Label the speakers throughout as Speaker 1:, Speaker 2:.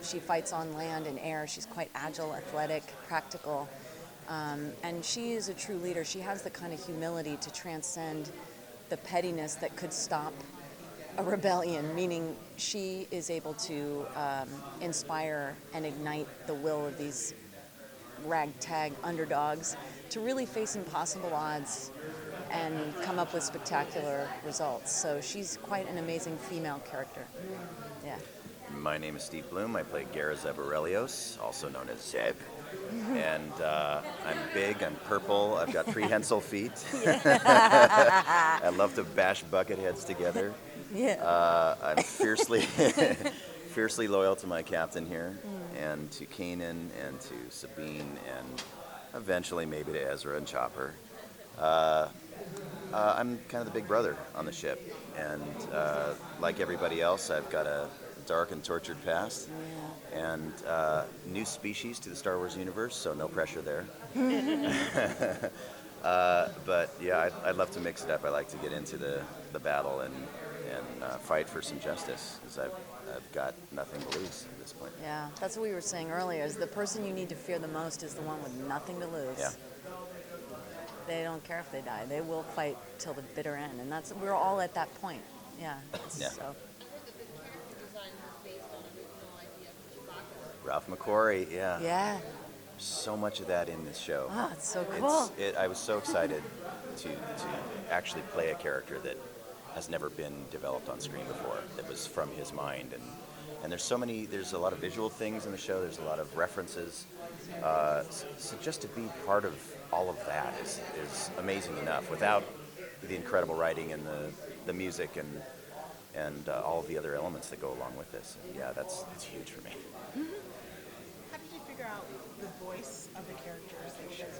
Speaker 1: she fights on land and air. She's quite agile, athletic, practical. And she is a true leader. She has the kind of humility to transcend the pettiness that could stop a rebellion, meaning she is able to inspire and ignite the will of these ragtag underdogs to really face impossible odds and come up with spectacular results. So she's quite an amazing female character. Yeah.
Speaker 2: My name is Steve Blum. I play Zeb also known as Zeb. And I'm big, I'm purple, I've got prehensile feet. I love to bash bucket heads together.
Speaker 1: Yeah.
Speaker 2: I'm fiercely loyal to my captain here, and to Kanan, and to Sabine, and eventually maybe to Ezra and Chopper. I'm kind of the big brother on the ship, and like everybody else, I've got a dark and tortured past, and new species to the Star Wars universe, so no pressure there. But yeah, I'd love to mix it up. I like to get into the battle and fight for some justice, because I've got nothing to lose at this point.
Speaker 1: Yeah, that's what we were saying earlier, is the person you need to fear the most is the one with nothing to lose.
Speaker 2: Yeah.
Speaker 1: They don't care if they die. They will fight till the bitter end, and we're all at that point. Yeah.
Speaker 2: Yeah.
Speaker 1: So.
Speaker 2: Ralph McQuarrie, yeah.
Speaker 1: Yeah.
Speaker 2: So much of that in this show.
Speaker 1: Oh, it's so cool.
Speaker 2: I was so excited to actually play a character that has never been developed on screen before, that was from his mind. And there's a lot of visual things in the show, there's a lot of references. So just to be part of all of that is amazing enough, without the incredible writing and the music and all of the other elements that go along with this. Yeah, it's huge for me.
Speaker 3: How did you figure out the voice of the characters that you guys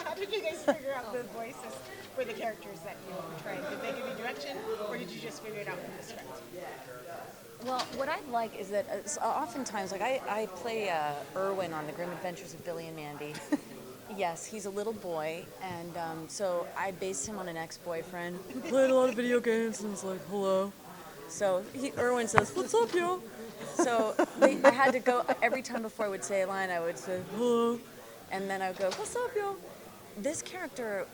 Speaker 3: How did you guys figure out the voices for the characters that you portrayed? Did they give you direction, or did you just figure it out from the script?
Speaker 1: Well, what I like is that oftentimes, like I play Erwin on The Grim Adventures of Billy and Mandy. Yes, he's a little boy, and so I based him on an ex-boyfriend who played a lot of video games and was like, hello. So Erwin says, what's up, yo? So I had to go, every time before I would say a line, I would say, hello, and then I would go, what's up, yo? This character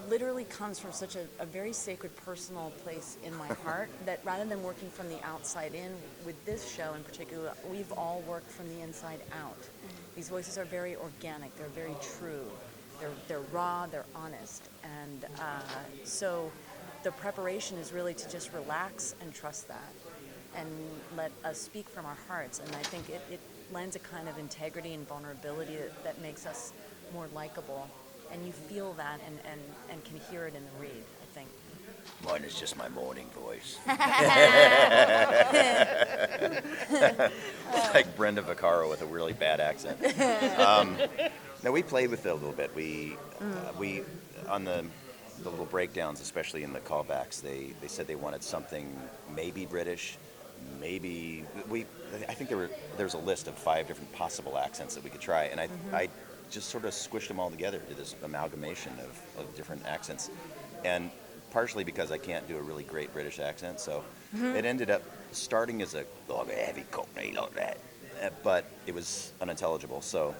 Speaker 1: literally comes from such a very sacred personal place in my heart that rather than working from the outside in, with this show in particular, we've all worked from the inside out. These voices are very organic, they're very true, they're raw, they're honest, and so the preparation is really to just relax and trust that and let us speak from our hearts, and I think it lends a kind of integrity and vulnerability that makes us more likable. And you feel that and can hear it in the read, I think.
Speaker 2: Mine is just my morning voice. It's like Brenda Vaccaro with a really bad accent. No, we played with it a little bit. We on the little breakdowns, especially in the callbacks, they said they wanted something maybe British, maybe I think there was a list of 5 different possible accents that we could try, and I just sort of squished them all together to this amalgamation of different accents, and partially because I can't do a really great British accent, so it ended up starting as a heavy Cockney like that, but it was unintelligible, so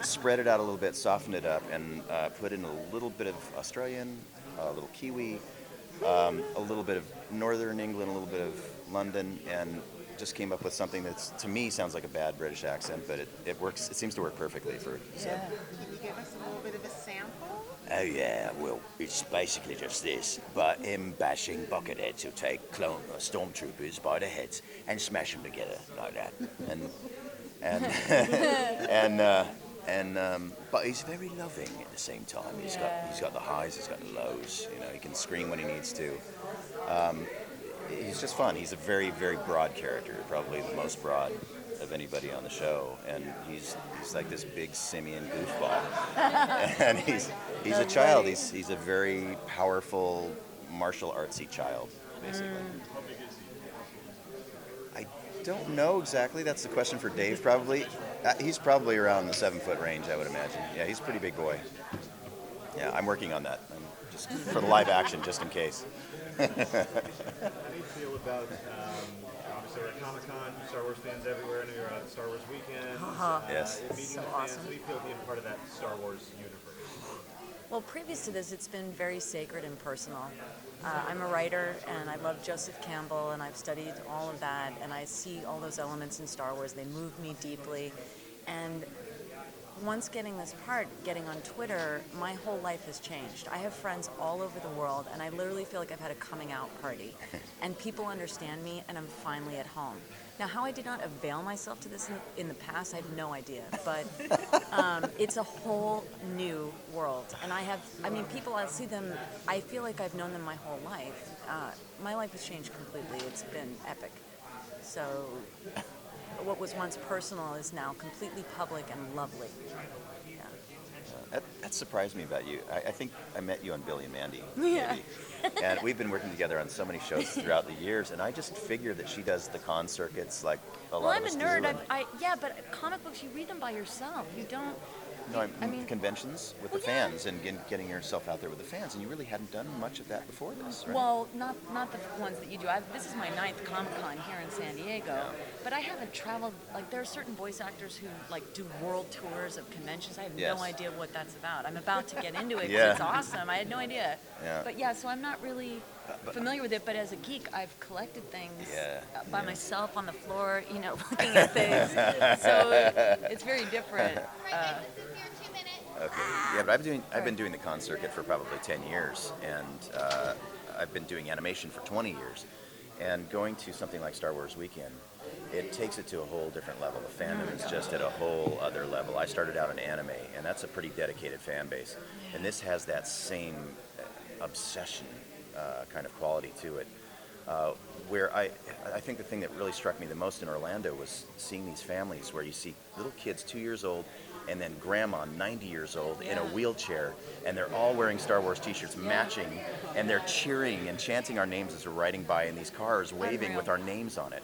Speaker 2: spread it out a little bit, softened it up, and put in a little bit of Australian, a little Kiwi, a little bit of Northern England, a little bit of London, and just came up with something that's, to me, sounds like a bad British accent, but it works. It seems to work perfectly for Zeb.
Speaker 3: Can you give us a little bit of a sample?
Speaker 4: Oh yeah, well, it's basically just this, but him bashing bucketheads who take stormtroopers by the heads and smash them together like that, but he's very loving at the same time. He's got the highs, he's got the lows. You know, he can scream when he needs to. He's just fun. He's a very, very broad character, probably the most broad of anybody on the show, and he's like this big simian goofball, and he's a child. He's a very powerful martial artsy child, basically. I don't know exactly. That's the question for Dave, probably. He's probably around the 7-foot range, I would imagine. Yeah, he's a pretty big boy. Yeah, I'm working on that. I'm just for the live action, just in case.
Speaker 5: feel about, obviously we're at Comic-Con, Star Wars fans everywhere, I know you're at Star Wars Weekend.
Speaker 2: Yes.
Speaker 5: Meeting
Speaker 1: So
Speaker 5: with fans,
Speaker 1: awesome.
Speaker 5: how do you feel being part of that Star Wars universe?
Speaker 1: Well, previous to this, it's been very sacred and personal. I'm a writer, and I love Joseph Campbell, and I've studied all of that, and I see all those elements in Star Wars. They move me deeply. And once getting this part, getting on Twitter, my whole life has changed. I have friends all over the world, and I literally feel like I've had a coming out party. And people understand me, and I'm finally at home. Now, how I did not avail myself to this in the past, I have no idea. But it's a whole new world. And people, I'll see them, I feel like I've known them my whole life. My life has changed completely. It's been epic. So what was once personal is now completely public and lovely. Yeah.
Speaker 2: That surprised me about you. I think I met you on Billy and Mandy.
Speaker 1: Yeah.
Speaker 2: Maybe. And we've been working together on so many shows throughout the years, and I just figured that she does the con circuits like a lot
Speaker 1: Well,
Speaker 2: of
Speaker 1: I'm a
Speaker 2: us
Speaker 1: nerd.
Speaker 2: do.
Speaker 1: Yeah, but comic books, you read them by yourself. You don't.
Speaker 2: No,
Speaker 1: I mean,
Speaker 2: conventions with
Speaker 1: well,
Speaker 2: the
Speaker 1: yeah.
Speaker 2: fans and getting yourself out there with the fans, and you really hadn't done much of that before this, right?
Speaker 1: Well, not the ones that you do. This is my 9th Comic-Con here in San Diego, but I haven't traveled. Like, there are certain voice actors who like do world tours of conventions. I have
Speaker 2: Yes.
Speaker 1: no idea what that's about. I'm about to get into it 'cause
Speaker 2: Yeah.
Speaker 1: it's awesome. I had no idea.
Speaker 2: Yeah.
Speaker 1: But yeah, so I'm not really familiar with it. But as a geek, I've collected things by myself on the floor, looking at things. So it's very different.
Speaker 2: Okay. Yeah, but I've been doing the con circuit for probably 10 years, and I've been doing animation for 20 years. And going to something like Star Wars Weekend, it takes it to a whole different level. The fandom is just at a whole other level. I started out in anime, and that's a pretty dedicated fan base. And this has that same obsession kind of quality to it. Where I think the thing that really struck me the most in Orlando was seeing these families where you see little kids 2 years old and then grandma 90 years old in a wheelchair, and they're all wearing Star Wars t-shirts matching, and they're cheering and chanting our names as we're riding by in these cars, waving
Speaker 1: Unreal.
Speaker 2: with our names on it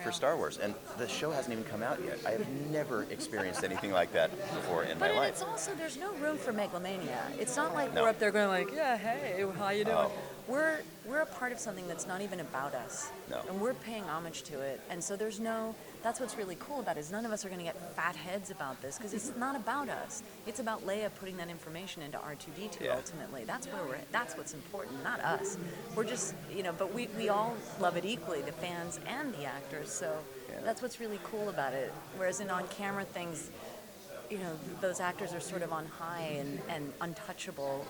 Speaker 2: for Star Wars. And the show hasn't even come out yet. I have never experienced anything like that before in my
Speaker 1: But
Speaker 2: life.
Speaker 1: it's also, there's no room for megalomania. It's not like
Speaker 2: No.
Speaker 1: we're up there going like, yeah, hey, how you doing?
Speaker 2: Oh.
Speaker 1: We're a part of something that's not even about us.
Speaker 2: No.
Speaker 1: And we're paying homage to it. And so that's what's really cool about it, is none of us are going to get fat heads about this, because it's not about us. It's about Leia putting that information into R2-D2
Speaker 2: Yeah.
Speaker 1: ultimately. That's where we're at. That's what's important, not us. We're just, but we all love it equally, the fans and the actors. So that's what's really cool about it. Whereas in on-camera things, those actors are sort of on high and untouchable.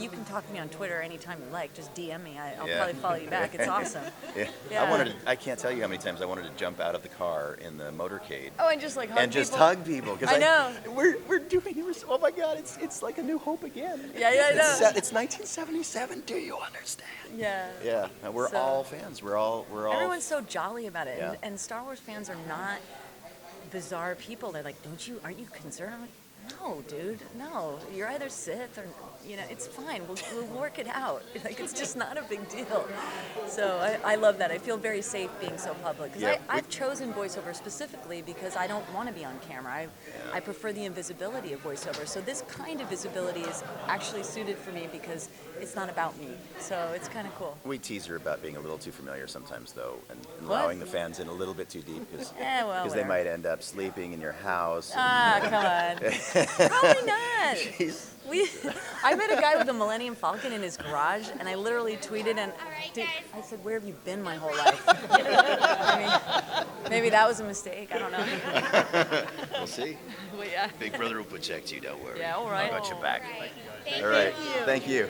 Speaker 1: You can talk to me on Twitter anytime you like. Just DM me. I'll probably follow you back. It's awesome.
Speaker 2: Yeah.
Speaker 1: Yeah.
Speaker 2: I can't tell you how many times I wanted to jump out of the car in the motorcade
Speaker 1: Oh, and just like hug
Speaker 2: and just
Speaker 1: people.
Speaker 2: hug people, because
Speaker 1: I know.
Speaker 2: we're doing oh my God, it's like a new hope again.
Speaker 1: Yeah, I know.
Speaker 2: It's 1977. Do you understand?
Speaker 1: Yeah.
Speaker 2: Yeah, we're
Speaker 1: So-
Speaker 2: all fans. We're all
Speaker 1: Everyone's so jolly about it,
Speaker 2: Yeah.
Speaker 1: and Star Wars fans are not bizarre people. They're like, aren't you concerned? I'm like, no, dude, no. You're either Sith or, it's fine. We'll work it out. Like, it's just not a big deal. So I love that. I feel very safe being so public. Because I've chosen voiceover specifically because I don't want to be on camera. I prefer the invisibility of voiceover. So this kind of visibility is actually suited for me because it's not about me. So it's kind of cool.
Speaker 2: We tease her about being a little too familiar sometimes, though, and
Speaker 1: What?
Speaker 2: allowing the fans in a little bit too deep, because
Speaker 1: Well,
Speaker 2: they
Speaker 1: whatever.
Speaker 2: might end up sleeping in your house.
Speaker 1: Come on. Probably not.
Speaker 2: Jeez.
Speaker 1: I met a guy with a Millennium Falcon in his garage, and I literally tweeted and I said, "Where have you been my whole life?" Maybe that was a mistake. I don't know.
Speaker 2: We'll see.
Speaker 1: But yeah.
Speaker 2: Big brother will protect you. Don't worry.
Speaker 1: Yeah, all right.
Speaker 2: I got your back.
Speaker 3: Thank
Speaker 2: All right.
Speaker 3: you.
Speaker 2: Thank you.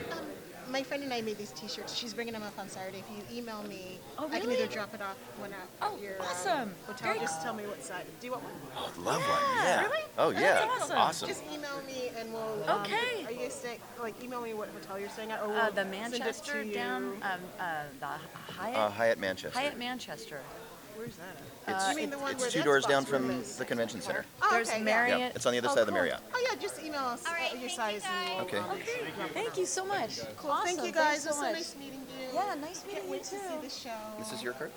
Speaker 3: My friend and I made these T-shirts. She's bringing them up on Saturday. If you email me,
Speaker 1: Oh,
Speaker 3: I can
Speaker 1: really?
Speaker 3: either drop it off when at
Speaker 1: Oh,
Speaker 3: your
Speaker 1: awesome.
Speaker 3: hotel.
Speaker 1: Very
Speaker 3: Just tell me what side. Do you want one?
Speaker 2: Oh, love one. Yeah.
Speaker 3: Really?
Speaker 2: Oh, yeah.
Speaker 1: That's awesome.
Speaker 3: Just email me and we'll.
Speaker 1: Okay.
Speaker 3: Are you staying? Email me what hotel you're staying at, or we'll
Speaker 1: The
Speaker 3: send it
Speaker 1: Manchester
Speaker 3: to you.
Speaker 1: down, the Hyatt.
Speaker 2: Hyatt Manchester.
Speaker 1: Hyatt Manchester.
Speaker 3: Where's that at?
Speaker 2: It's,
Speaker 3: You mean the one
Speaker 2: it's
Speaker 3: where
Speaker 2: two
Speaker 3: the
Speaker 2: doors
Speaker 3: Xbox
Speaker 2: down
Speaker 3: room
Speaker 2: from
Speaker 3: is?
Speaker 2: the convention center.
Speaker 3: Oh,
Speaker 1: There's
Speaker 3: okay, yeah.
Speaker 1: Marriott.
Speaker 2: Yeah, it's on the other side of the
Speaker 1: cool.
Speaker 2: Marriott.
Speaker 3: Oh yeah, just email us your size and we'll.
Speaker 2: Okay.
Speaker 1: Okay. Thank you so much.
Speaker 3: Cool.
Speaker 1: Awesome.
Speaker 3: Thank you guys.
Speaker 1: Thanks so
Speaker 3: It was so
Speaker 1: much.
Speaker 3: nice meeting you.
Speaker 1: Yeah, nice meeting
Speaker 3: Can't
Speaker 1: you
Speaker 3: wait to
Speaker 1: too.
Speaker 3: see the show.
Speaker 2: This is your card?